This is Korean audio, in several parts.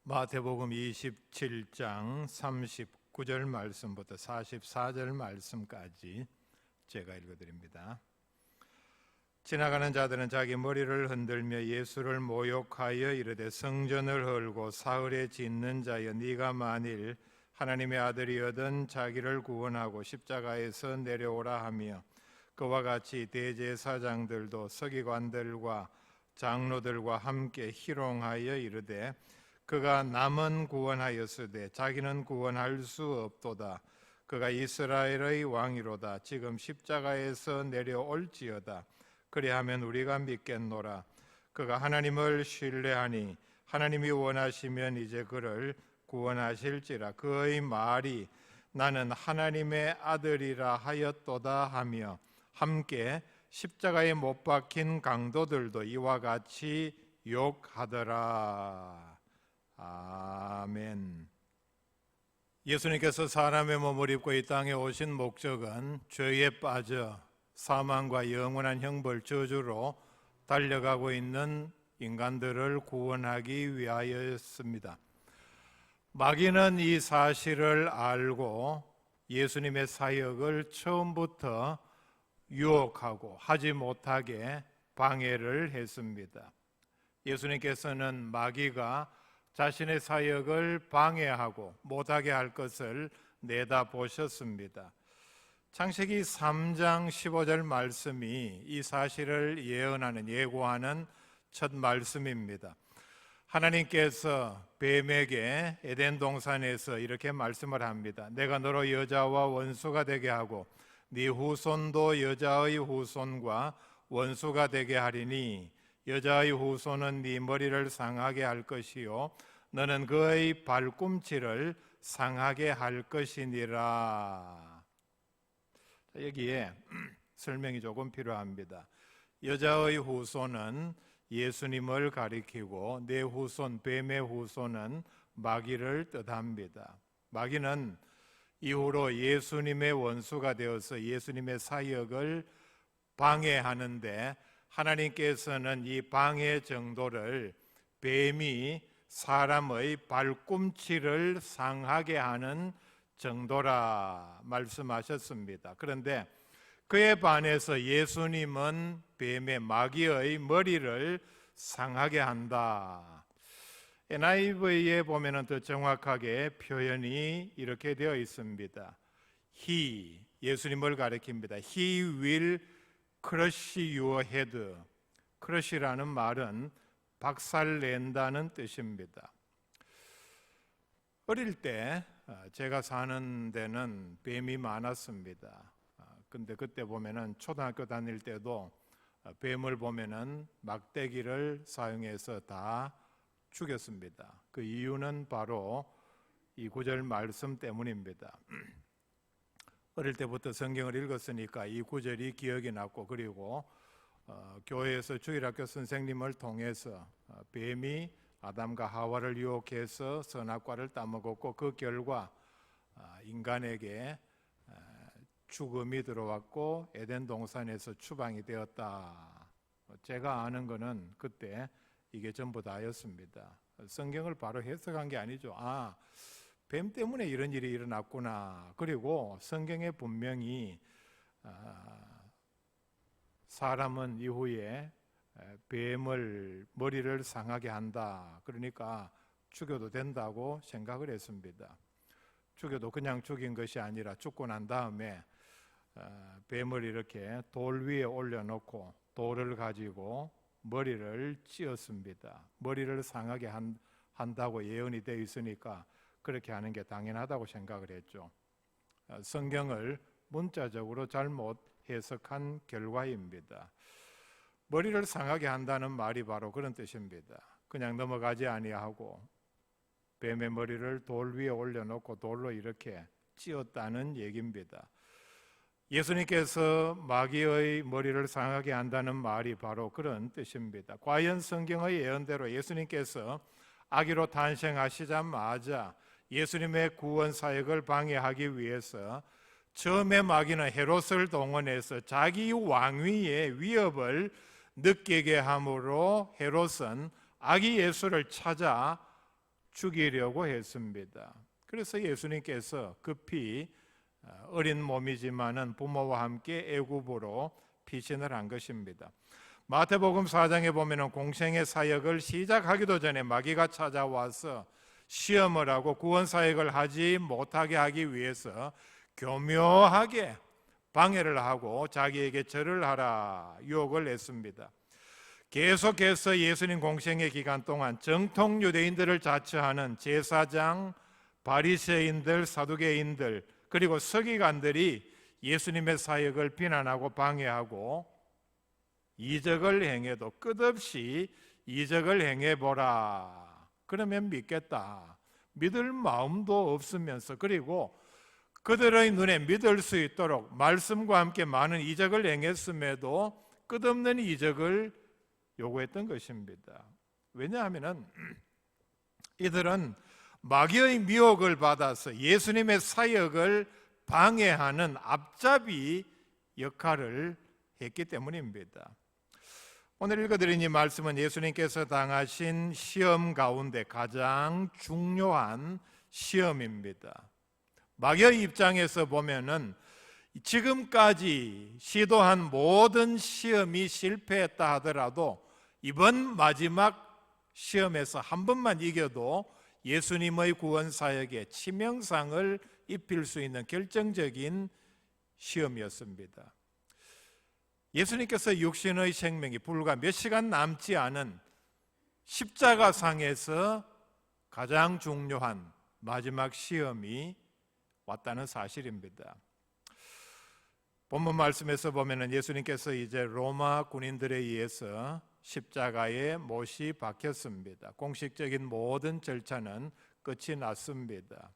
마태복음 27장 39절 말씀부터 44절 말씀까지 제가 읽어드립니다. 지나가는 자들은 자기 머리를 흔들며 예수를 모욕하여 이르되 성전을 헐고 사흘에 짓는 자여 네가 만일 하나님의 아들이거든 자기를 구원하고 십자가에서 내려오라 하며 그와 같이 대제사장들도 서기관들과 장로들과 함께 희롱하여 이르되 그가 남은 구원하였으되 자기는 구원할 수 없도다. 그가 이스라엘의 왕이로다. 지금 십자가에서 내려올지어다. 그리하면 우리가 믿겠노라. 그가 하나님을 신뢰하니 하나님이 원하시면 이제 그를 구원하실지라. 그의 말이 나는 하나님의 아들이라 하였도다 하며 함께 십자가에 못 박힌 강도들도 이와 같이 욕하더라. 아멘. 예수님께서 사람의 몸을 입고 이 땅에 오신 목적은 죄에 빠져 사망과 영원한 형벌 저주로 달려가고 있는 인간들을 구원하기 위하였습니다. 마귀는 이 사실을 알고 예수님의 사역을 처음부터 유혹하고 하지 못하게 방해를 했습니다. 예수님께서는 마귀가 자신의 사역을 방해하고 못하게 할 것을 내다보셨습니다. 창세기 3장 15절 말씀이 이 사실을 예고하는 첫 말씀입니다. 하나님께서 뱀에게 에덴 동산에서 이렇게 말씀을 합니다. 내가 너로 여자와 원수가 되게 하고 네 후손도 여자의 후손과 원수가 되게 하리니 여자의 후손은 네 머리를 상하게 할 것이요 너는 그의 발꿈치를 상하게 할 것이니라. 여기에 설명이 조금 필요합니다. 여자의 후손은 예수님을 가리키고 내 후손, 뱀의 후손은 마귀를 뜻합니다. 마귀는 이후로 예수님의 원수가 되어서 예수님의 사역을 방해하는데 하나님께서는 이 방해 정도를 뱀이 사람의 발꿈치를 상하게 하는 정도라 말씀하셨습니다. 그런데 그에 반해서 예수님은 뱀의 마귀의 머리를 상하게 한다. NIV에 보면 더 정확하게 표현이 이렇게 되어 있습니다. He, 예수님을 가리킵니다. He will crush your head. crush라는 말은 박살낸다는 뜻입니다. 어릴 때 제가 사는 데는 뱀이 많았습니다. 근데 그때 보면은 초등학교 다닐 때도 뱀을 보면은 막대기를 사용해서 다 죽였습니다. 그 이유는 바로 이 구절 말씀 때문입니다. 어릴 때부터 성경을 읽었으니까 이 구절이 기억이 났고 그리고 교회에서 주일학교 선생님을 통해서 뱀이 아담과 하와를 유혹해서 선악과를 따먹었고 그 결과 인간에게 죽음이 들어왔고 에덴 동산에서 추방이 되었다. 제가 아는 거는 그때 이게 전부 다였습니다. 성경을 바로 해석한 게 아니죠. 뱀 때문에 이런 일이 일어났구나. 그리고 성경에 분명히 사람은 이후에 뱀을 머리를 상하게 한다. 그러니까 죽여도 된다고 생각을 했습니다. 죽여도 그냥 죽인 것이 아니라 죽고 난 다음에 뱀을 이렇게 돌 위에 올려놓고 돌을 가지고 머리를 찧었습니다. 머리를 상하게 한다고 예언이 되어 있으니까 그렇게 하는 게 당연하다고 생각을 했죠. 성경을 문자적으로 잘못 해석한 결과입니다. 머리를 상하게 한다는 말이 바로 그런 뜻입니다. 그냥 넘어가지 아니하고 뱀의 머리를 돌 위에 올려놓고 돌로 이렇게 찧었다는 얘기입니다. 예수님께서 마귀의 머리를 상하게 한다는 말이 바로 그런 뜻입니다. 과연 성경의 예언대로 예수님께서 아기로 탄생하시자마자 예수님의 구원 사역을 방해하기 위해서 처음에 마귀는 헤롯을 동원해서 자기 왕위의 위협을 느끼게 함으로 헤롯은 아기 예수를 찾아 죽이려고 했습니다. 그래서 예수님께서 급히 어린 몸이지만은 부모와 함께 애굽으로 피신을 한 것입니다. 마태복음 4장에 보면은 공생의 사역을 시작하기도 전에 마귀가 찾아와서 시험을 하고 구원 사역을 하지 못하게 하기 위해서 교묘하게 방해를 하고 자기에게 절을 하라 유혹을 했습니다. 계속해서 예수님 공생의 기간 동안 정통 유대인들을 자처하는 제사장, 바리새인들, 사두개인들 그리고 서기관들이 예수님의 사역을 비난하고 방해하고 이적을 행해도 끝없이 이적을 행해보라 그러면 믿겠다 믿을 마음도 없으면서 그리고 그들의 눈에 믿을 수 있도록 말씀과 함께 많은 이적을 행했음에도 끝없는 이적을 요구했던 것입니다. 왜냐하면 이들은 마귀의 미혹을 받아서 예수님의 사역을 방해하는 앞잡이 역할을 했기 때문입니다. 오늘 읽어드린 이 말씀은 예수님께서 당하신 시험 가운데 가장 중요한 시험입니다. 마귀의 입장에서 보면은 지금까지 시도한 모든 시험이 실패했다 하더라도 이번 마지막 시험에서 한 번만 이겨도 예수님의 구원 사역에 치명상을 입힐 수 있는 결정적인 시험이었습니다. 예수님께서 육신의 생명이 불과 몇 시간 남지 않은 십자가상에서 가장 중요한 마지막 시험이 왔다는 사실입니다. 본문 말씀에서 보면은 예수님께서 이제 로마 군인들에 의해서 십자가에 못이 박혔습니다. 공식적인 모든 절차는 끝이 났습니다.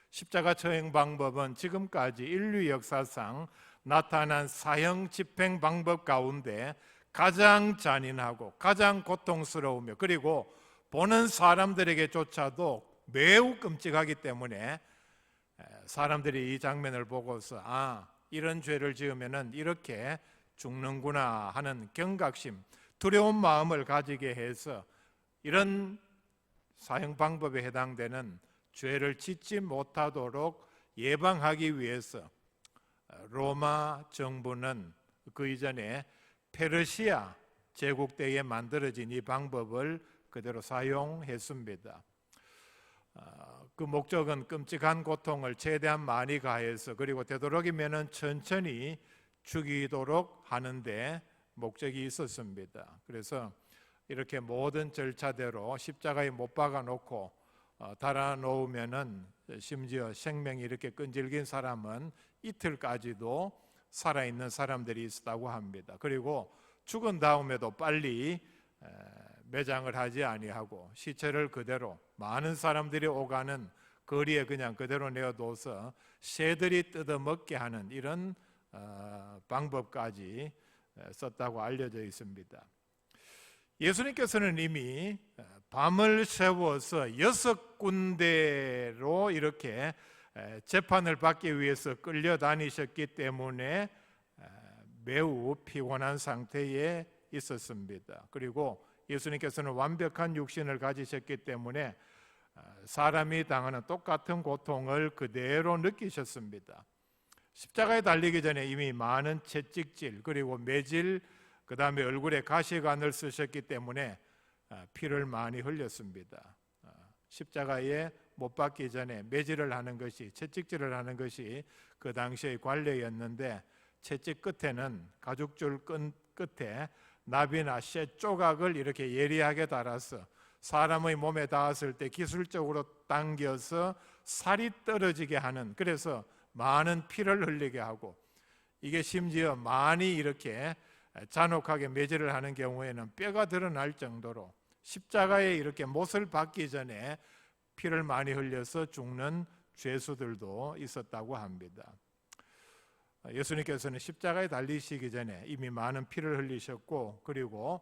십자가 처형 방법은 지금까지 인류 역사상 나타난 사형 집행 방법 가운데 가장 잔인하고 가장 고통스러우며 그리고 보는 사람들에게조차도 매우 끔찍하기 때문에 사람들이 이 장면을 보고서 이런 죄를 지으면은 이렇게 죽는구나 하는 경각심, 두려운 마음을 가지게 해서 이런 사형 방법에 해당되는 죄를 짓지 못하도록 예방하기 위해서 로마 정부는 그 이전에 페르시아 제국 때에 만들어진 이 방법을 그대로 사용했습니다. 그 목적은 끔찍한 고통을 최대한 많이 가해서 그리고 되도록이면 천천히 죽이도록 하는데 목적이 있었습니다. 그래서 이렇게 모든 절차대로 십자가에 못 박아 놓고 달아 놓으면은 심지어 생명이 이렇게 끈질긴 사람은 이틀까지도 살아있는 사람들이 있었다고 합니다. 그리고 죽은 다음에도 빨리 매장을 하지 아니하고 시체를 그대로 많은 사람들이 오가는 거리에 그냥 그대로 내어둬서 새들이 뜯어먹게 하는 이런 방법까지 썼다고 알려져 있습니다. 예수님께서는 이미 밤을 새워서 6군데로 이렇게 재판을 받기 위해서 끌려다니셨기 때문에 매우 피곤한 상태에 있었습니다. 그리고 예수님께서는 완벽한 육신을 가지셨기 때문에 사람이 당하는 똑같은 고통을 그대로 느끼셨습니다. 십자가에 달리기 전에 이미 많은 채찍질 그리고 매질 그 다음에 얼굴에 가시관을 쓰셨기 때문에 피를 많이 흘렸습니다. 십자가에 못 박기 전에 매질을 하는 것이 채찍질을 하는 것이 그 당시의 관례였는데 채찍 끝에는 가죽줄 끝에 나비나 쇠 조각을 이렇게 예리하게 달아서 사람의 몸에 닿았을 때 기술적으로 당겨서 살이 떨어지게 하는 그래서 많은 피를 흘리게 하고 이게 심지어 많이 이렇게 잔혹하게 매질을 하는 경우에는 뼈가 드러날 정도로 십자가에 이렇게 못을 박기 전에 피를 많이 흘려서 죽는 죄수들도 있었다고 합니다. 예수님께서는 십자가에 달리시기 전에 이미 많은 피를 흘리셨고 그리고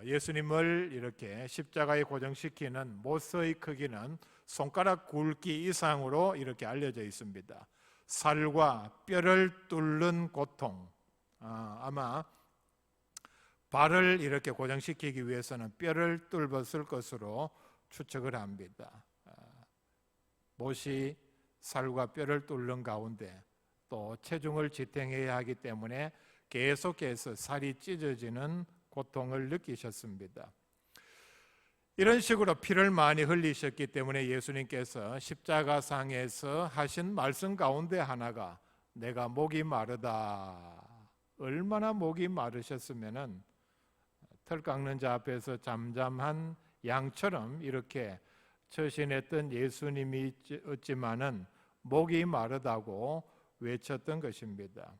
예수님을 이렇게 십자가에 고정시키는 못의 크기는 손가락 굵기 이상으로 이렇게 알려져 있습니다. 살과 뼈를 뚫는 고통, 아마 발을 이렇게 고정시키기 위해서는 뼈를 뚫었을 것으로 추측을 합니다. 못이 살과 뼈를 뚫는 가운데 또 체중을 지탱해야 하기 때문에 계속해서 살이 찢어지는 고통을 느끼셨습니다. 이런 식으로 피를 많이 흘리셨기 때문에 예수님께서 십자가상에서 하신 말씀 가운데 하나가 내가 목이 마르다. 얼마나 목이 마르셨으면은 털 깎는 자 앞에서 잠잠한 양처럼 이렇게 처신했던 예수님이 었지만은 목이 마르다고 외쳤던 것입니다.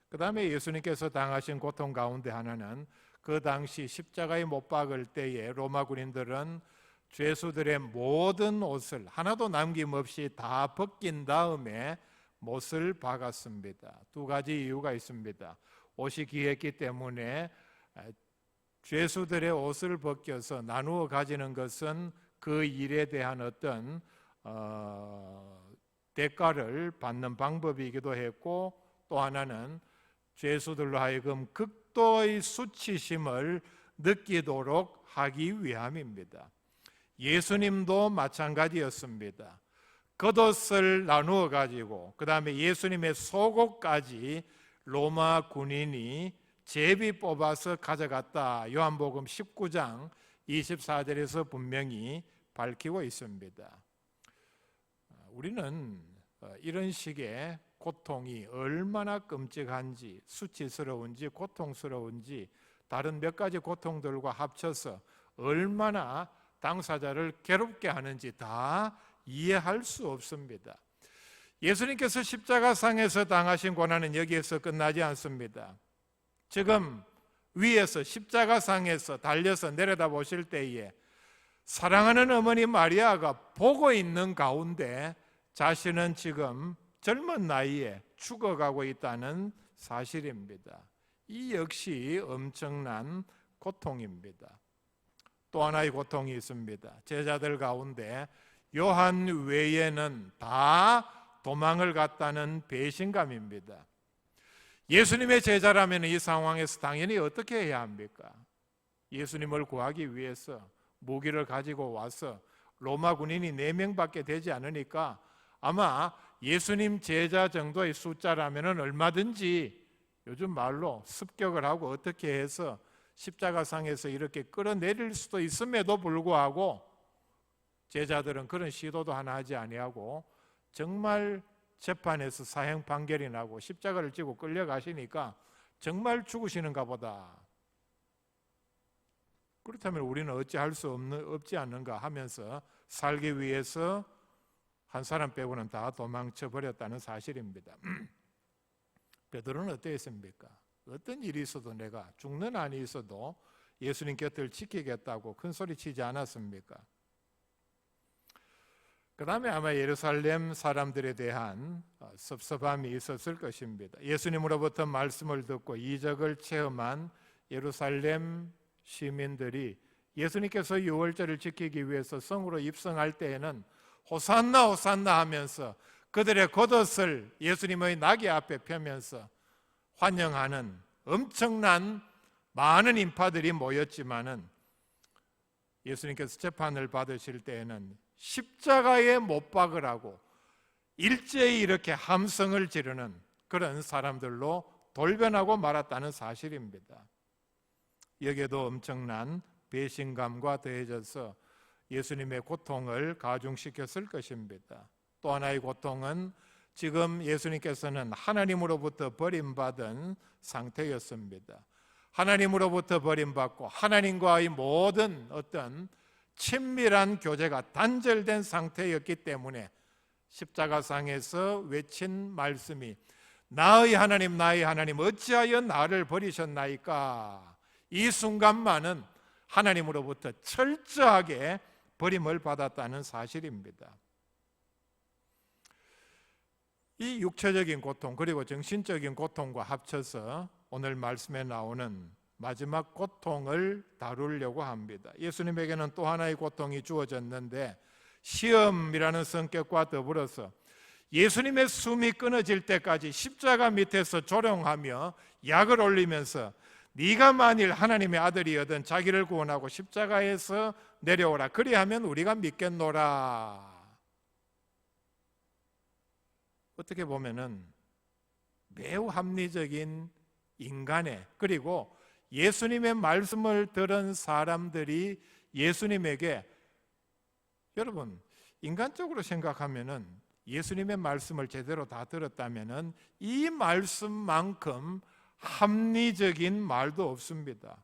그 다음에 예수님께서 당하신 고통 가운데 하나는 그 당시 십자가에 못 박을 때에 로마 군인들은 죄수들의 모든 옷을 하나도 남김없이 다 벗긴 다음에 못을 박았습니다. 두 가지 이유가 있습니다. 옷이 귀했기 때문에 죄수들의 옷을 벗겨서 나누어 가지는 것은 그 일에 대한 어떤 대가를 받는 방법이기도 했고, 또 하나는 죄수들로 하여금 극도의 수치심을 느끼도록 하기 위함입니다. 예수님도 마찬가지였습니다. 겉옷을 나누어 가지고 그 다음에 예수님의 속옷까지 로마 군인이 제비 뽑아서 가져갔다. 요한복음 19장 24절에서 분명히 밝히고 있습니다. 우리는 이런 식의 고통이 얼마나 끔찍한지, 수치스러운지, 고통스러운지, 다른 몇 가지 고통들과 합쳐서 얼마나 당사자를 괴롭게 하는지 다 이해할 수 없습니다. 예수님께서 십자가상에서 당하신 고난은 여기에서 끝나지 않습니다. 지금 위에서 십자가상에서 달려서 내려다 보실 때에 사랑하는 어머니 마리아가 보고 있는 가운데 자신은 지금 젊은 나이에 죽어가고 있다는 사실입니다. 이 역시 엄청난 고통입니다. 또 하나의 고통이 있습니다. 제자들 가운데 요한 외에는 다 도망을 갔다는 배신감입니다. 예수님의 제자라면 이 상황에서 당연히 어떻게 해야 합니까? 예수님을 구하기 위해서 무기를 가지고 와서 로마 군인이 4명밖에 되지 않으니까 아마 예수님 제자 정도의 숫자라면 얼마든지 요즘 말로 습격을 하고 어떻게 해서 십자가상에서 이렇게 끌어내릴 수도 있음에도 불구하고 제자들은 그런 시도도 하나 하지 아니하고 정말 재판에서 사형 판결이 나고 십자가를 지고 끌려가시니까 정말 죽으시는가 보다. 그렇다면 우리는 어찌할 수 없지 않는가 하면서 살기 위해서 한 사람 빼고는 다 도망쳐 버렸다는 사실입니다. 베드로는 어땠습니까? 어떤 일이 있어도 내가 죽는 한이 있어도 예수님 곁을 지키겠다고 큰 소리 치지 않았습니까? 그 다음에 아마 예루살렘 사람들에 대한 섭섭함이 있었을 것입니다. 예수님으로부터 말씀을 듣고 이적을 체험한 예루살렘 시민들이 예수님께서 유월절을 지키기 위해서 성으로 입성할 때에는 호산나 호산나 하면서 그들의 겉옷을 예수님의 나귀 앞에 펴면서 환영하는 엄청난 많은 인파들이 모였지만은 예수님께서 재판을 받으실 때에는 십자가에 못 박으라고 일제히 이렇게 함성을 지르는 그런 사람들로 돌변하고 말았다는 사실입니다. 여기에도 엄청난 배신감과 더해져서 예수님의 고통을 가중시켰을 것입니다. 또 하나의 고통은 지금 예수님께서는 하나님으로부터 버림받은 상태였습니다. 하나님으로부터 버림받고 하나님과의 모든 어떤 친밀한 교제가 단절된 상태였기 때문에 십자가상에서 외친 말씀이 나의 하나님 나의 하나님 어찌하여 나를 버리셨나이까. 이 순간만은 하나님으로부터 철저하게 버림을 받았다는 사실입니다. 이 육체적인 고통 그리고 정신적인 고통과 합쳐서 오늘 말씀에 나오는 마지막 고통을 다루려고 합니다. 예수님에게는 또 하나의 고통이 주어졌는데 시험이라는 성격과 더불어서 예수님의 숨이 끊어질 때까지 십자가 밑에서 조롱하며 약을 올리면서 네가 만일 하나님의 아들이거든 자기를 구원하고 십자가에서 내려오라 그리하면 우리가 믿겠노라. 어떻게 보면은 매우 합리적인 인간의, 그리고 예수님의 말씀을 들은 사람들이 예수님에게, 여러분 인간적으로 생각하면은 예수님의 말씀을 제대로 다 들었다면은 이 말씀만큼 합리적인 말도 없습니다.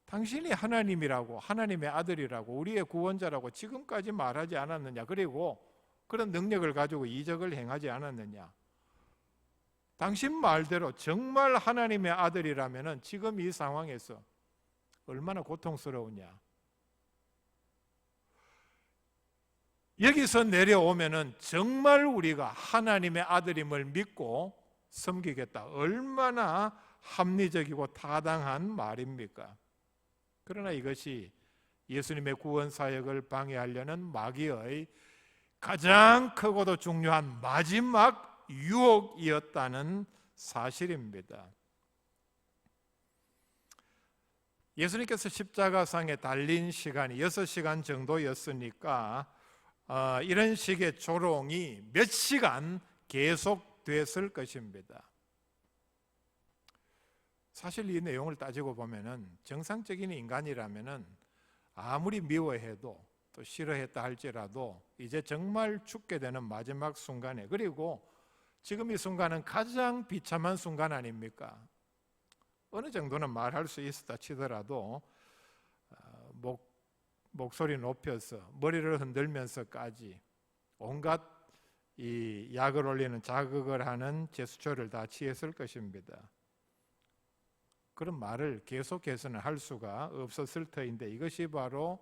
당신이 하나님이라고, 하나님의 아들이라고, 우리의 구원자라고 지금까지 말하지 않았느냐? 그리고 그런 능력을 가지고 이적을 행하지 않았느냐? 당신 말대로 정말 하나님의 아들이라면 지금 이 상황에서 얼마나 고통스러우냐? 여기서 내려오면은 정말 우리가 하나님의 아들임을 믿고 섬기겠다. 얼마나 합리적이고 타당한 말입니까? 그러나 이것이 예수님의 구원 사역을 방해하려는 마귀의 가장 크고도 중요한 마지막 유혹이었다는 사실입니다. 예수님께서 십자가상에 달린 시간이 6시간 정도였으니까 이런 식의 조롱이 몇 시간 계속됐을 것입니다. 사실 이 내용을 따지고 보면은 정상적인 인간이라면은 아무리 미워해도 또 싫어했다 할지라도 이제 정말 죽게 되는 마지막 순간에, 그리고 지금 이 순간은 가장 비참한 순간 아닙니까? 어느 정도는 말할 수 있었다 치더라도 목소리 높여서 머리를 흔들면서까지 온갖 이 약을 올리는 자극을 하는 제스처를 다 취했을 것입니다. 그런 말을 계속해서는 할 수가 없었을 터인데 이것이 바로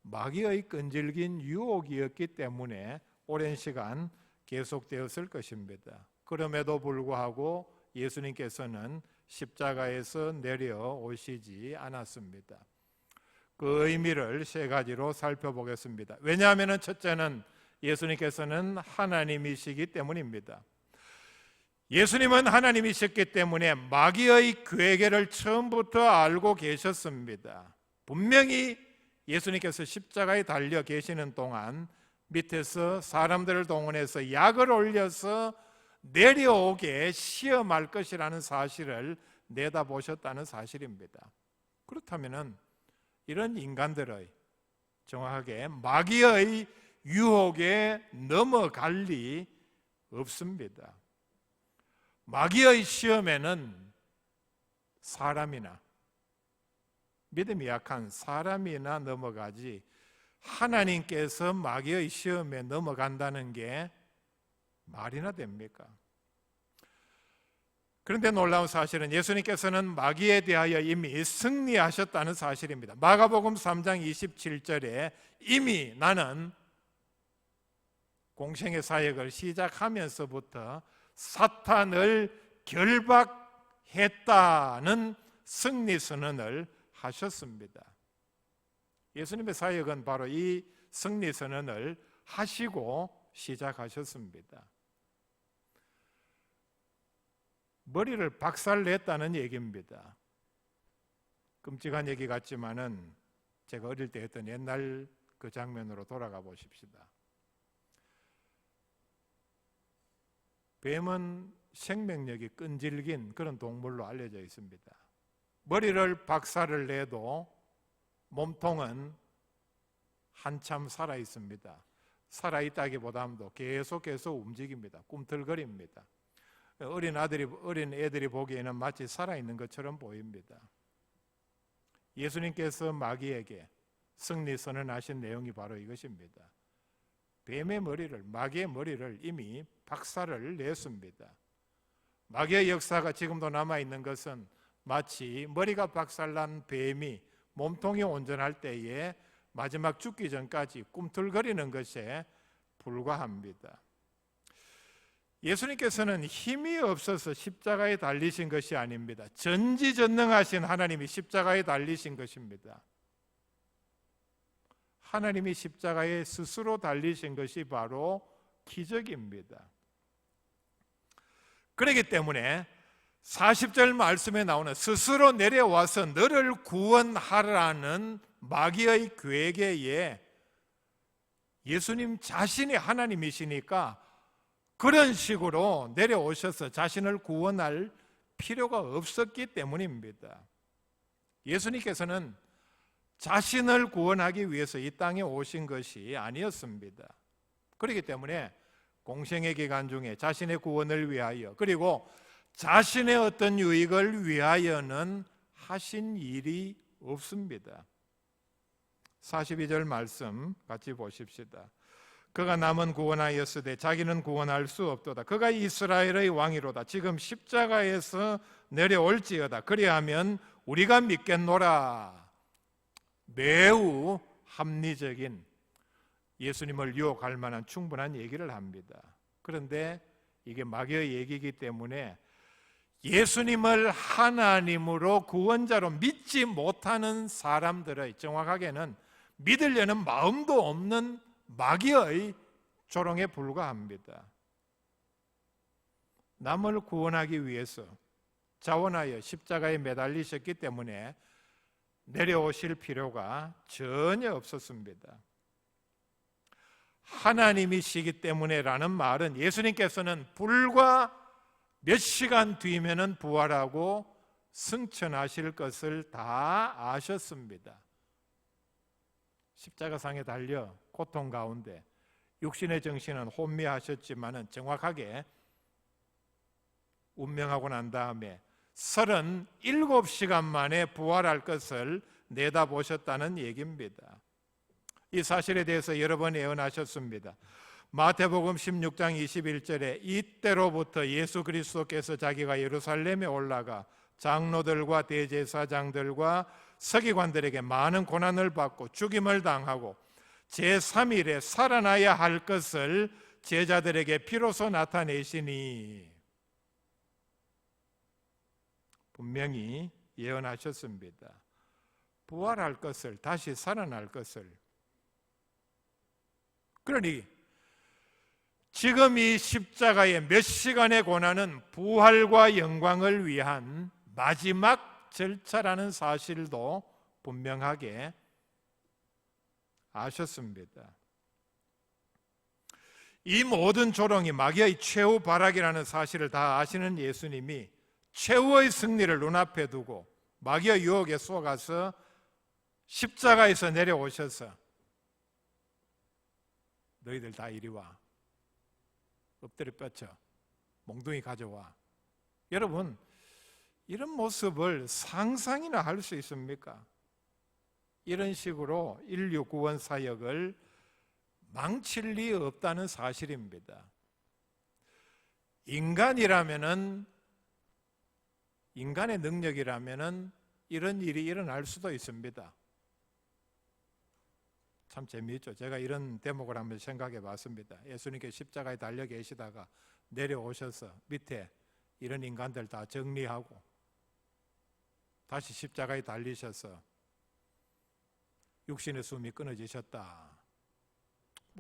마귀의 끈질긴 유혹이었기 때문에 오랜 시간 계속되었을 것입니다. 그럼에도 불구하고 예수님께서는 십자가에서 내려오시지 않았습니다. 그 의미를 세 가지로 살펴보겠습니다. 왜냐하면 첫째는 예수님께서는 하나님이시기 때문입니다. 예수님은 하나님이셨기 때문에 마귀의 괴계를 처음부터 알고 계셨습니다. 분명히 예수님께서 십자가에 달려 계시는 동안 밑에서 사람들을 동원해서 약을 올려서 내려오게 시험할 것이라는 사실을 내다보셨다는 사실입니다. 그렇다면 이런 인간들의 정확하게 마귀의 유혹에 넘어갈 리 없습니다. 마귀의 시험에는 사람이나 믿음이 약한 사람이나 넘어가지 하나님께서 마귀의 시험에 넘어간다는 게 말이나 됩니까? 그런데 놀라운 사실은 예수님께서는 마귀에 대하여 이미 승리하셨다는 사실입니다. 마가복음 3장 27절에 이미 나는 공생의 사역을 시작하면서부터 사탄을 결박했다는 승리 선언을 하셨습니다. 예수님의 사역은 바로 이 승리 선언을 하시고 시작하셨습니다. 머리를 박살냈다는 얘기입니다. 끔찍한 얘기 같지만은 제가 어릴 때 했던 옛날 그 장면으로 돌아가 보십시다. 뱀은 생명력이 끈질긴 그런 동물로 알려져 있습니다. 머리를 박살을 내도 몸통은 한참 살아 있습니다. 살아 있다기보다도 계속해서 움직입니다. 꿈틀거립니다. 어린 애들이 보기에는 마치 살아 있는 것처럼 보입니다. 예수님께서 마귀에게 승리 선언하신 내용이 바로 이것입니다. 뱀의 머리를, 마귀의 머리를 이미 박살을 냈습니다. 마귀의 역사가 지금도 남아있는 것은 마치 머리가 박살난 뱀이 몸통이 온전할 때에 마지막 죽기 전까지 꿈틀거리는 것에 불과합니다. 예수님께서는 힘이 없어서 십자가에 달리신 것이 아닙니다. 전지전능하신 하나님이 십자가에 달리신 것입니다. 하나님이 십자가에 스스로 달리신 것이 바로 기적입니다. 그렇기 때문에 40절 말씀에 나오는 스스로 내려와서 너를 구원하라는 마귀의 괴계에 예수님 자신이 하나님이시니까 그런 식으로 내려오셔서 자신을 구원할 필요가 없었기 때문입니다. 예수님께서는 자신을 구원하기 위해서 이 땅에 오신 것이 아니었습니다. 그렇기 때문에 공생의 기간 중에 자신의 구원을 위하여 그리고 자신의 어떤 유익을 위하여는 하신 일이 없습니다. 42절 말씀 같이 보십시다. 그가 남은 구원하였으되 자기는 구원할 수 없도다. 그가 이스라엘의 왕이로다. 지금 십자가에서 내려올지어다. 그리하면 우리가 믿겠노라. 매우 합리적인, 예수님을 유혹할 만한 충분한 얘기를 합니다. 그런데 이게 마귀의 얘기이기 때문에 예수님을 하나님으로 구원자로 믿지 못하는 사람들의, 정확하게는 믿으려는 마음도 없는 마귀의 조롱에 불과합니다. 남을 구원하기 위해서 자원하여 십자가에 매달리셨기 때문에 내려오실 필요가 전혀 없었습니다. 하나님이시기 때문에라는 말은 예수님께서는 불과 몇 시간 뒤면은 부활하고 승천하실 것을 다 아셨습니다. 십자가상에 달려 고통 가운데 육신의 정신은 혼미하셨지만은 정확하게 운명하고 난 다음에 37시간 만에 부활할 것을 내다보셨다는 얘기입니다. 이 사실에 대해서 여러 번 예언하셨습니다. 마태복음 16장 21절에 이때로부터 예수 그리스도께서 자기가 예루살렘에 올라가 장로들과 대제사장들과 서기관들에게 많은 고난을 받고 죽임을 당하고 제3일에 살아나야 할 것을 제자들에게 비로소 나타내시니, 분명히 예언하셨습니다. 부활할 것을, 다시 살아날 것을. 그러니 지금 이 십자가의 몇 시간의 고난은 부활과 영광을 위한 마지막 절차라는 사실도 분명하게 아셨습니다. 이 모든 조롱이 마귀의 최후 발악이라는 사실을 다 아시는 예수님이 최후의 승리를 눈앞에 두고 마귀의 유혹에 속아서 십자가에서 내려오셔서 너희들 다 이리 와, 엎드려 뻗쳐, 몽둥이 가져와. 여러분, 이런 모습을 상상이나 할 수 있습니까? 이런 식으로 인류 구원 사역을 망칠 리 없다는 사실입니다. 인간의 능력이라면은 이런 일이 일어날 수도 있습니다. 참 재미있죠. 제가 이런 대목을 한번 생각해 봤습니다. 예수님께 십자가에 달려 계시다가 내려오셔서 밑에 이런 인간들 다 정리하고 다시 십자가에 달리셔서 육신의 숨이 끊어지셨다.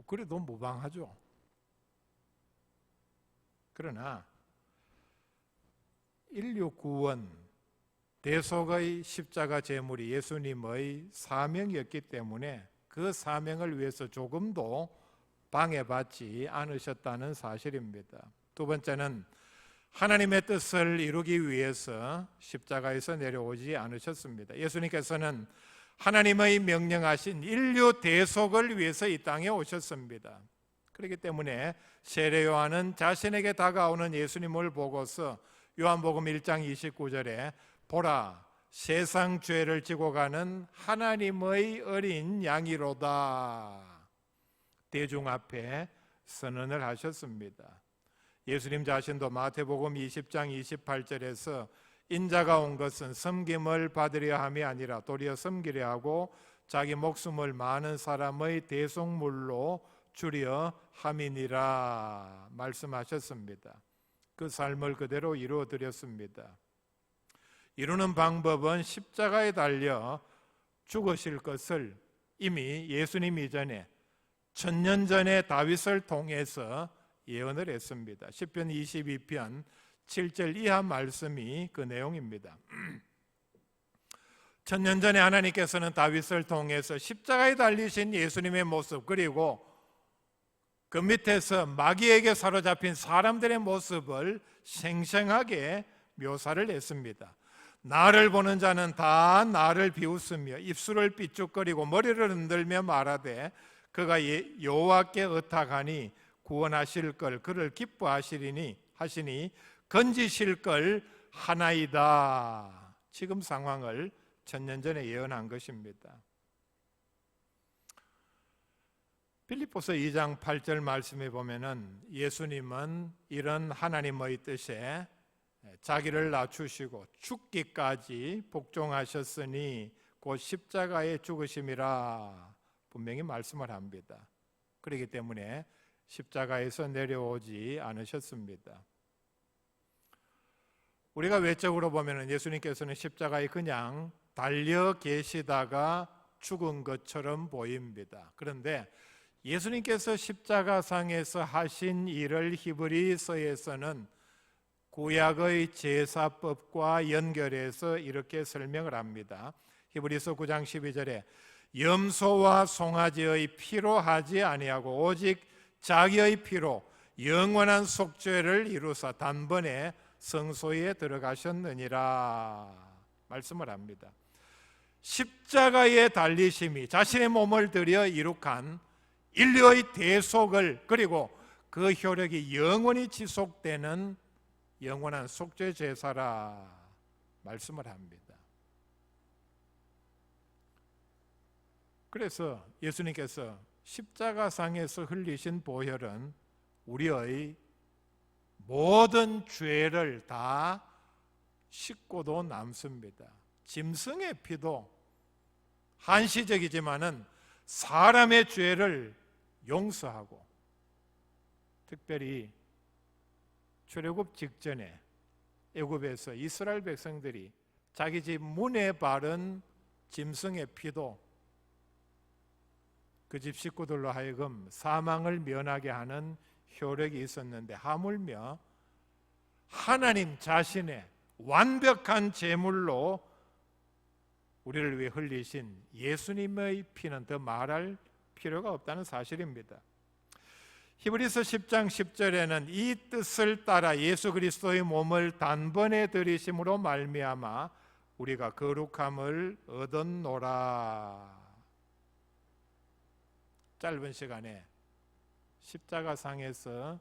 그래도 무방하죠. 그러나 인류 구원, 대속의 십자가 제물이 예수님의 사명이었기 때문에 그 사명을 위해서 조금도 방해받지 않으셨다는 사실입니다. 두 번째는 하나님의 뜻을 이루기 위해서 십자가에서 내려오지 않으셨습니다. 예수님께서는 하나님의 명령하신 인류 대속을 위해서 이 땅에 오셨습니다. 그렇기 때문에 세례 요한은 자신에게 다가오는 예수님을 보고서 요한복음 1장 29절에 보라, 세상 죄를 지고 가는 하나님의 어린 양이로다, 대중 앞에 선언을 하셨습니다. 예수님 자신도 마태복음 20장 28절에서 인자가 온 것은 섬김을 받으려 함이 아니라 도리어 섬기려 하고 자기 목숨을 많은 사람의 대속물로 주려 함이니라 말씀하셨습니다. 그 삶을 그대로 이루어 드렸습니다. 이루는 방법은 십자가에 달려 죽으실 것을 이미 예수님 이전에 1000년 전에 다윗을 통해서 예언을 했습니다. 시편 22편 7절 이하 말씀이 그 내용입니다. 1000년 전에 하나님께서는 다윗을 통해서 십자가에 달리신 예수님의 모습, 그리고 그 밑에서 마귀에게 사로잡힌 사람들의 모습을 생생하게 묘사를 했습니다. 나를 보는 자는 다 나를 비웃으며 입술을 삐죽거리고 머리를 흔들며 말하되 그가 여호와께 의탁하니 구원하실 걸 그를 기뻐하시리니 하시니 건지실 걸 하나이다. 지금 상황을 천년 전에 예언한 것입니다. 빌립보서 2장 8절 말씀에 보면은 예수님은 이런 하나님의 뜻에 자기를 낮추시고 죽기까지 복종하셨으니 곧 십자가에 죽으심이라 분명히 말씀을 합니다. 그렇기 때문에 십자가에서 내려오지 않으셨습니다. 우리가 외적으로 보면은 예수님께서는 십자가에 그냥 달려 계시다가 죽은 것처럼 보입니다. 그런데 예수님께서 십자가상에서 하신 일을 히브리서에서는 구약의 제사법과 연결해서 이렇게 설명을 합니다. 히브리서 9장 12절에 염소와 송아지의 피로 하지 아니하고 오직 자기의 피로 영원한 속죄를 이루사 단번에 성소에 들어가셨느니라 말씀을 합니다. 십자가의 달리심이 자신의 몸을 들여 이룩한 인류의 대속을 그리고 그 효력이 영원히 지속되는 영원한 속죄 제사라 말씀을 합니다. 그래서 예수님께서 십자가상에서 흘리신 보혈은 우리의 모든 죄를 다 씻고도 남습니다. 짐승의 피도 한시적이지만은 사람의 죄를 용서하고, 특별히 출애굽 직전에 애굽에서 이스라엘 백성들이 자기 집 문에 바른 짐승의 피도 그 집 식구들로 하여금 사망을 면하게 하는 효력이 있었는데, 하물며 하나님 자신의 완벽한 제물로 우리를 위해 흘리신 예수님의 피는 더 말할 필요가 없다는 사실입니다. 히브리서 10장 10절에는 이 뜻을 따라 예수 그리스도의 몸을 단번에 들이심으로 말미암아 우리가 거룩함을 얻었노라. 짧은 시간에 십자가상에서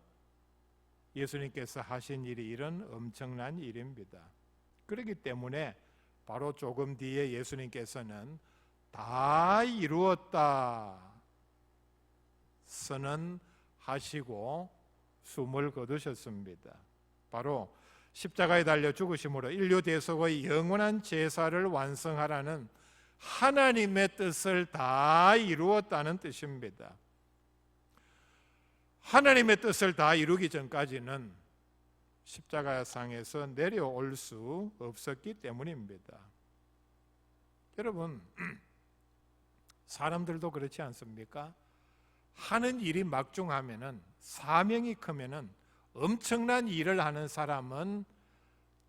예수님께서 하신 일이 이런 엄청난 일입니다. 그렇기 때문에 바로 조금 뒤에 예수님께서는 다 이루었다 선언하시고 숨을 거두셨습니다. 바로 십자가에 달려 죽으심으로 인류 대속의 영원한 제사를 완성하라는 하나님의 뜻을 다 이루었다는 뜻입니다. 하나님의 뜻을 다 이루기 전까지는 십자가상에서 내려올 수 없었기 때문입니다. 여러분, 사람들도 그렇지 않습니까? 하는 일이 막중하면은, 사명이 크면은, 엄청난 일을 하는 사람은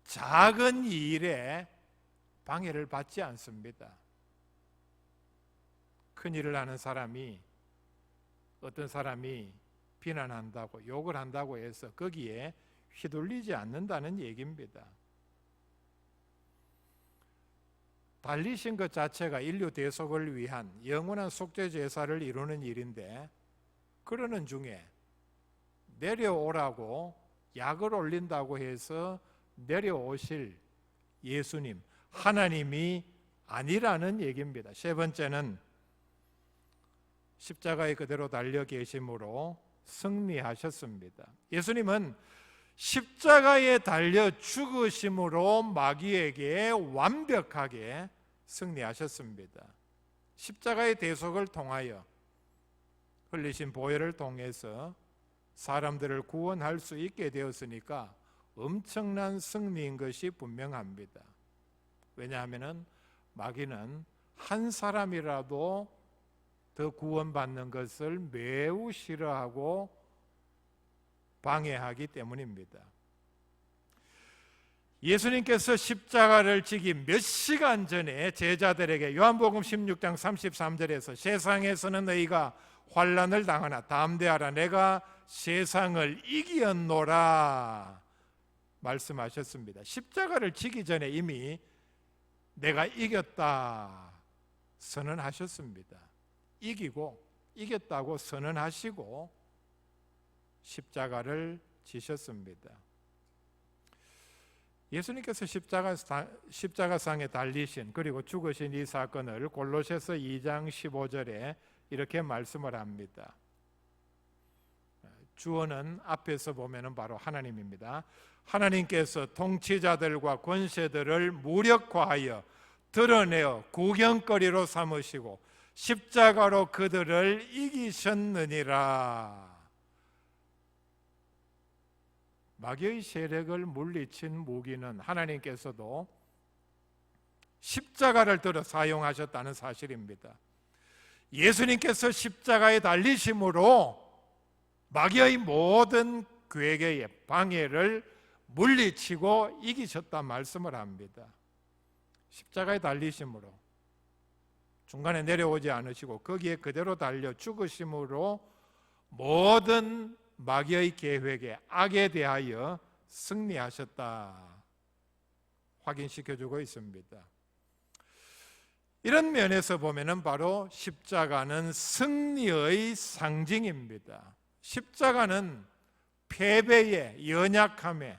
작은 일에 방해를 받지 않습니다. 큰 일을 하는 사람이, 어떤 사람이 비난한다고, 욕을 한다고 해서 거기에 휘둘리지 않는다는 얘기입니다. 달리신 것 자체가 인류 대속을 위한 영원한 속죄 제사를 이루는 일인데, 그러는 중에 내려오라고 약을 올린다고 해서 내려오실 예수님, 하나님이 아니라는 얘기입니다. 세 번째는 십자가에 그대로 달려 계심으로 승리하셨습니다. 예수님은 십자가에 달려 죽으심으로 마귀에게 완벽하게 승리하셨습니다. 십자가의 대속을 통하여 흘리신 보혈을 통해서 사람들을 구원할 수 있게 되었으니까 엄청난 승리인 것이 분명합니다. 왜냐하면 마귀는 한 사람이라도 더 구원받는 것을 매우 싫어하고 방해하기 때문입니다. 예수님께서 십자가를 지기 몇 시간 전에 제자들에게 요한복음 16장 33절에서 세상에서는 너희가 환난을 당하나 담대하라 내가 세상을 이기었노라 말씀하셨습니다. 십자가를 지기 전에 이미 내가 이겼다 선언하셨습니다. 이기고 이겼다고 선언하시고 십자가를 지셨습니다. 예수님께서 십자가상에 달리신 그리고 죽으신 이 사건을 골로새서 2장 15절에 이렇게 말씀을 합니다. 주어는 앞에서 보면은 바로 하나님입니다. 하나님께서 통치자들과 권세들을 무력화하여 드러내어 구경거리로 삼으시고 십자가로 그들을 이기셨느니라. 마귀의 세력을 물리친 무기는 하나님께서도 십자가를 들어 사용하셨다는 사실입니다. 예수님께서 십자가에 달리심으로 마귀의 모든 괴계의 방해를 물리치고 이기셨다 말씀을 합니다. 십자가에 달리심으로 중간에 내려오지 않으시고 거기에 그대로 달려 죽으심으로 모든 마귀의 계획에 악에 대하여 승리하셨다 확인시켜주고 있습니다. 이런 면에서 보면은 바로 십자가는 승리의 상징입니다. 십자가는 패배의 연약함에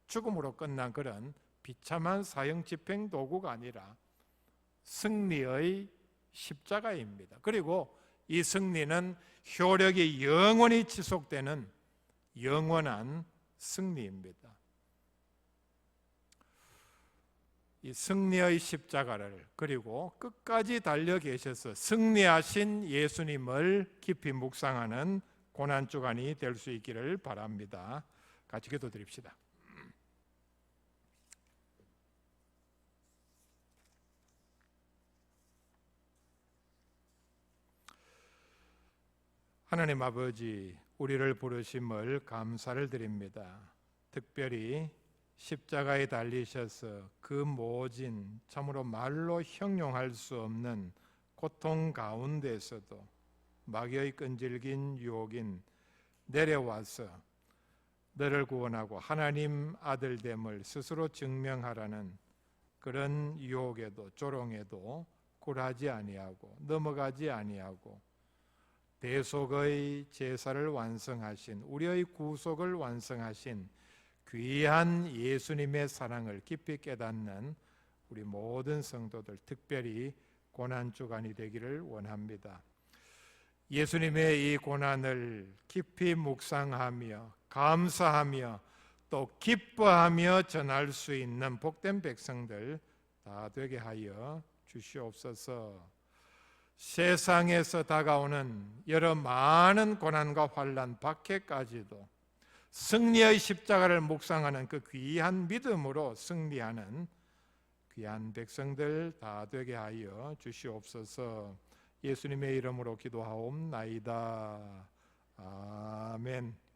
죽음으로 끝난 그런 비참한 사형 집행 도구가 아니라 승리의 십자가입니다. 그리고 이 승리는 효력이 영원히 지속되는 영원한 승리입니다. 이 승리의 십자가를 그리고 끝까지 달려 계셔서 승리하신 예수님을 깊이 묵상하는 고난주간이 될 수 있기를 바랍니다. 같이 기도드립시다. 하나님 아버지, 우리를 부르심을 감사를 드립니다. 특별히 십자가에 달리셔서 그 모진 참으로 말로 형용할 수 없는 고통 가운데서도 마귀의 끈질긴 유혹인 내려와서 너를 구원하고 하나님 아들됨을 스스로 증명하라는 그런 유혹에도 조롱에도 굴하지 아니하고 넘어가지 아니하고 대속의 제사를 완성하신 우리의 구속을 완성하신 귀한 예수님의 사랑을 깊이 깨닫는 우리 모든 성도들 특별히 고난주간이 되기를 원합니다. 예수님의 이 고난을 깊이 묵상하며 감사하며 또 기뻐하며 전할 수 있는 복된 백성들 다 되게 하여 주시옵소서. 세상에서 다가오는 여러 많은 고난과 환난 밖에까지도 승리의 십자가를 묵상하는 그 귀한 믿음으로 승리하는 귀한 백성들 다 되게 하여 주시옵소서. 예수님의 이름으로 기도하옵나이다. 아멘.